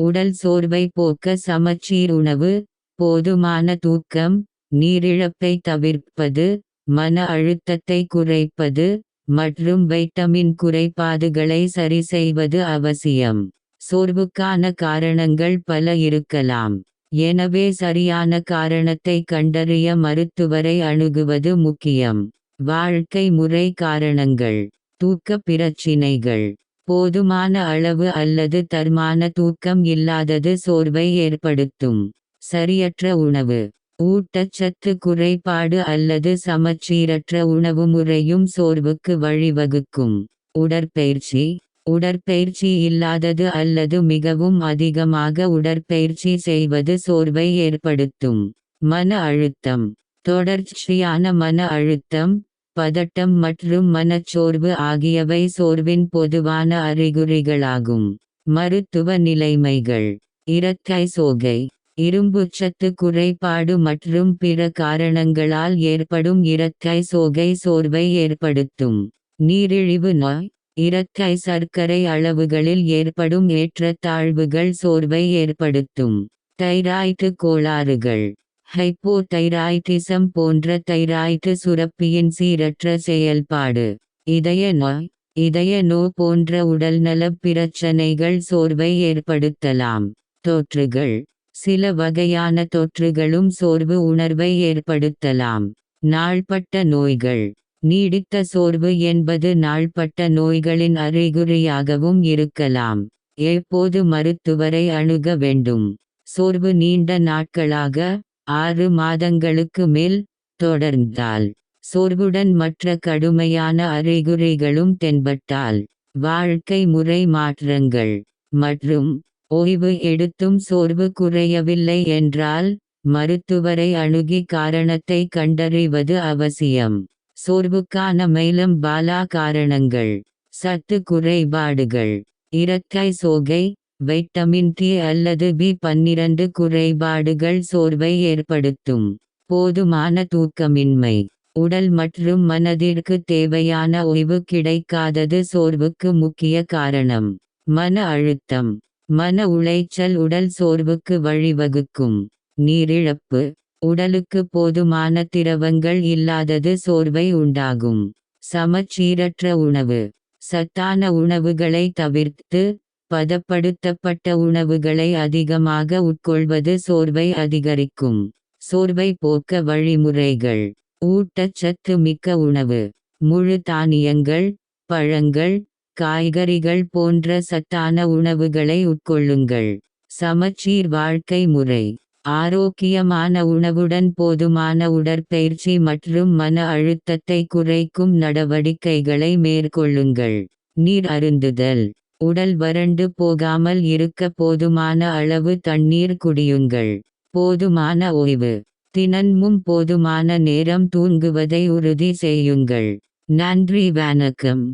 உடல் சோர்வை போக்க சமச்சீர் உணவு, போதுமான தூக்கம், நீரிழப்பை தவிர்ப்பது, மன அழுத்தத்தை குறைப்பது மற்றும் வைட்டமின் குறைபாடுகளை சரிசெய்வது அவசியம். சோர்வுக்கான காரணங்கள் பல இருக்கலாம். எனவே சரியான காரணத்தை கண்டறிய மருத்துவரை அணுகுவது முக்கியம். வாழ்க்கை முறை காரணங்கள்: தூக்க பிரச்சினைகள். போதுமான அளவு அல்லது தரமான தூக்கம் இல்லாதது சோர்வை ஏற்படுத்தும். சரியற்ற உணவு, ஊட்டச்சத்து குறைபாடு அல்லது சமச்சீரற்ற உணவு முறையும் சோர்வுக்கு வழிவகுக்கும். உடற்பயிற்சி உடற்பயிற்சி இல்லாதது அல்லது மிகவும் அதிகமாக உடற்பயிற்சி செய்வது சோர்வை ஏற்படுத்தும். மன அழுத்தம், தொடர்ச்சியான மன அழுத்தம், பதட்டம் மற்றும் மனச்சோர்வு ஆகியவை சோர்வின் பொதுவான அறிகுறிகளாகும். மருத்துவ நிலைமைகள்: இரட்டை சோகை, இரும்புச்சத்து குறைபாடு மற்றும் பிற காரணங்களால் ஏற்படும் இரட்டை சோகை சோர்வை ஏற்படுத்தும். நீரிழிவு நோய், இரட்டை சர்க்கரை அளவுகளில் ஏற்படும் ஏற்றத்தாழ்வுகள் சோர்வை ஏற்படுத்தும். தைராய்டு கோளாறுகள், ஹைப்போதைராய்டிசம் போன்ற தைராய்டு சுரப்பியின் சீரற்ற செயல்பாடு, இதய நோய் போன்ற உடல்நலப் பிரச்சனைகள் சோர்வை ஏற்படுத்தலாம். தொற்றுகள்: சில வகையான தொற்றுகளும் சோர்வு உணர்வை ஏற்படுத்தலாம். நாள்பட்ட நோய்கள்: நீடித்த சோர்வு என்பது நாள்பட்ட நோய்களின் அறிகுறியாகவும் இருக்கலாம். எப்போது மருத்துவரை அணுக வேண்டும்? சோர்வு நீண்ட நாட்களாக, 6 மாதங்களுக்கு மேல் தொடர்ந்தால், சோர்வுடன் மற்ற கடுமையான அறிகுறிகளும் தென்பட்டால், வாழ்க்கை முறை மாற்றங்கள் மற்றும் ஓய்வு எடுத்தும் சோர்வு குறையவில்லை என்றால், மருத்துவரை அணுகி காரணத்தை கண்டறிவது அவசியம். சோர்வுக்கான மேலும் பல காரணங்கள்: சத்து குறைபாடுகள், இரட்டை சோகை, வைட்டமின் டி அல்லது B12 குறைபாடுகள் சோர்வை ஏற்படுத்தும். போதுமான தூக்கமின்மை, உடல் மற்றும் மனதிற்கு தேவையான ஓய்வு கிடைக்காதது சோர்வுக்கு முக்கிய காரணம். மன அழுத்தம், மன உளைச்சல் உடல் சோர்வுக்கு வழிவகுக்கும். நீரிழப்பு, உடலுக்கு போதுமான திரவங்கள் இல்லாதது சோர்வை உண்டாகும். சமச்சீரற்ற உணவு, சத்தான உணவுகளை தவிர்த்து, பதப்படுத்தப்பட்ட உணவுகளை அதிகமாக உட்கொள்வது சோர்வை அதிகரிக்கும். சோர்வை போக்க வழிமுறைகள்: ஊட்டச்சத்து மிக்க உணவு, முழு தானியங்கள், பழங்கள், காய்கறிகள் போன்ற சத்தான உணவுகளை உட்கொள்ளுங்கள். சமச்சீர் வாழ்க்கை முறை, ஆரோக்கியமான உணவுடன் போதுமான உடற்பயிற்சி மற்றும் மன அழுத்தத்தை குறைக்கும் நடவடிக்கைகளை மேற்கொள்ளுங்கள். நீர் அருந்துதல், உடல் வறண்டு போகாமல் இருக்க போதுமான அளவு தண்ணீர் குடியுங்கள். போதுமான ஓய்வு, தினமும் போதுமான நேரம் தூங்குவதை உறுதி செய்யுங்கள். நன்றி, வணக்கம்.